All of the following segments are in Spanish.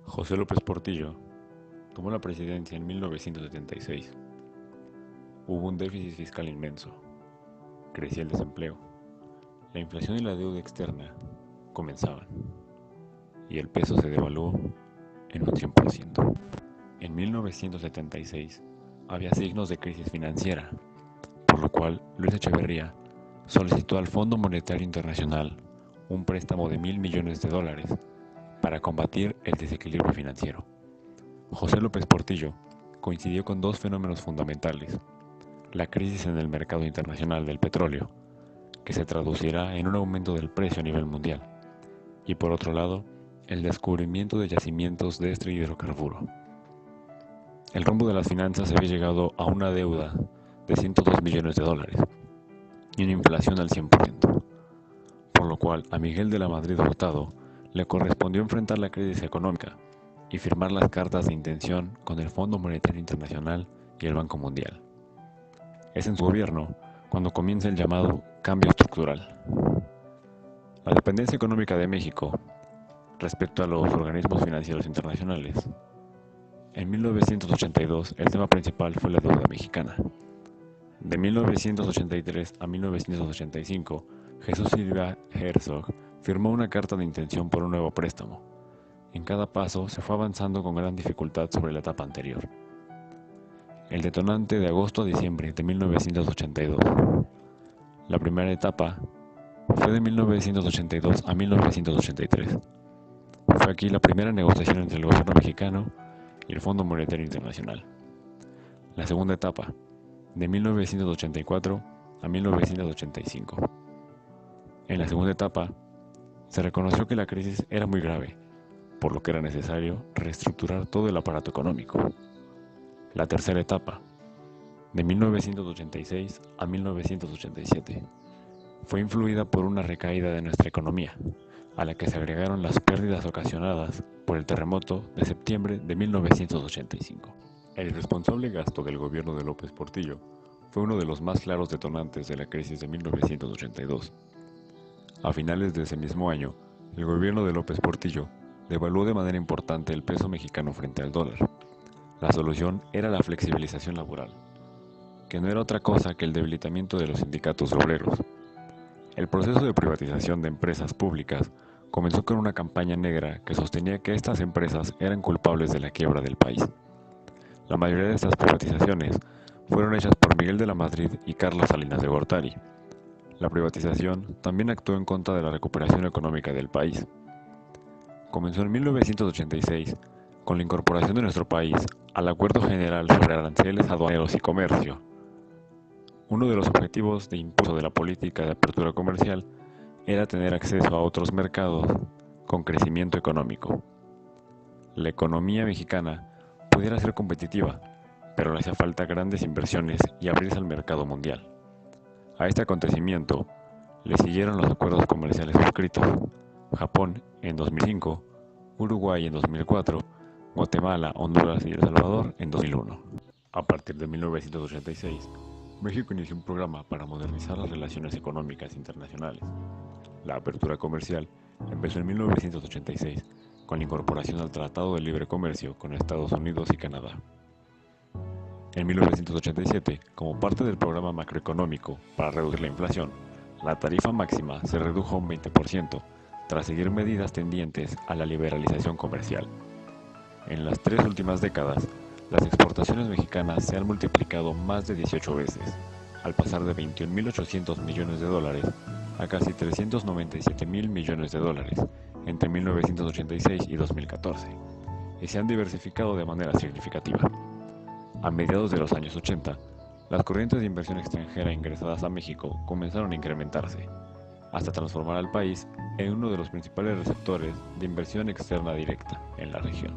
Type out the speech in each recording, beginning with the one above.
José López Portillo tomó la presidencia en 1976. Hubo un déficit fiscal inmenso, crecía el desempleo, la inflación y la deuda externa comenzaban, y el peso se devaluó en un 100%. En 1976 había signos de crisis financiera, por lo cual Luis Echeverría solicitó al Fondo Monetario Internacional un préstamo de $1.000 millones para combatir el desequilibrio financiero. José López Portillo coincidió con dos fenómenos fundamentales: la crisis en el mercado internacional del petróleo, que se traducirá en un aumento del precio a nivel mundial, y por otro lado, el descubrimiento de yacimientos de este hidrocarburo. El rumbo de las finanzas había llegado a una deuda de $102 millones y una inflación al 100%, por lo cual a Miguel de la Madrid Hurtado le correspondió enfrentar la crisis económica y firmar las cartas de intención con el Fondo Monetario Internacional y el Banco Mundial. Es en su gobierno cuando comienza el llamado cambio estructural. La dependencia económica de México respecto a los organismos financieros internacionales. En 1982 el tema principal fue la deuda mexicana. De 1983 a 1985, Jesús Silva Herzog firmó una carta de intención por un nuevo préstamo. En cada paso se fue avanzando con gran dificultad sobre la etapa anterior. El detonante de agosto a diciembre de 1982. La primera etapa fue de 1982 a 1983. Fue aquí la primera negociación entre el gobierno mexicano y el Fondo Monetario Internacional. La segunda etapa, de 1984 a 1985. En la segunda etapa, se reconoció que la crisis era muy grave, por lo que era necesario reestructurar todo el aparato económico. La tercera etapa, de 1986 a 1987, fue influida por una recaída de nuestra economía, a la que se agregaron las pérdidas ocasionadas por el terremoto de septiembre de 1985. El irresponsable gasto del gobierno de López Portillo fue uno de los más claros detonantes de la crisis de 1982. A finales de ese mismo año, el gobierno de López Portillo devaluó de manera importante el peso mexicano frente al dólar. La solución era la flexibilización laboral, que no era otra cosa que el debilitamiento de los sindicatos obreros. El proceso de privatización de empresas públicas comenzó con una campaña negra que sostenía que estas empresas eran culpables de la quiebra del país. La mayoría de estas privatizaciones fueron hechas por Miguel de la Madrid y Carlos Salinas de Gortari. La privatización también actuó en contra de la recuperación económica del país. Comenzó en 1986 con la incorporación de nuestro país al Acuerdo General sobre Aranceles Aduaneros y Comercio. Uno de los objetivos de impulso de la política de apertura comercial era tener acceso a otros mercados con crecimiento económico. La economía mexicana pudiera ser competitiva, pero le hacía falta grandes inversiones y abrirse al mercado mundial. A este acontecimiento le siguieron los acuerdos comerciales suscritos: Japón en 2005, Uruguay en 2004, Guatemala, Honduras y El Salvador en 2001. A partir de 1986, México inició un programa para modernizar las relaciones económicas internacionales. La apertura comercial empezó en 1986 con la incorporación al Tratado de Libre Comercio con Estados Unidos y Canadá. En 1987, como parte del programa macroeconómico para reducir la inflación, la tarifa máxima se redujo a un 20%, tras seguir medidas tendientes a la liberalización comercial. En las 3 últimas décadas, las exportaciones mexicanas se han multiplicado más de 18 veces, al pasar de $21.800 millones a casi $397.000 millones entre 1986 y 2014, y se han diversificado de manera significativa. A mediados de los años 80, las corrientes de inversión extranjera ingresadas a México comenzaron a incrementarse, hasta transformar al país en uno de los principales receptores de inversión externa directa en la región.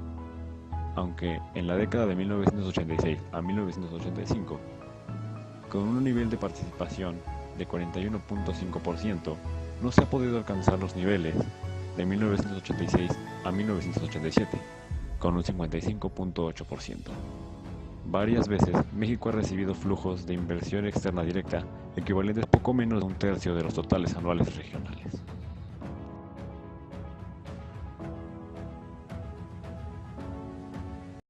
Aunque en la década de 1986 a 1985, con un nivel de participación de 41.5%, no se ha podido alcanzar los niveles de 1986 a 1987, con un 55.8%. Varias veces México ha recibido flujos de inversión externa directa equivalentes poco menos de un tercio de los totales anuales regionales.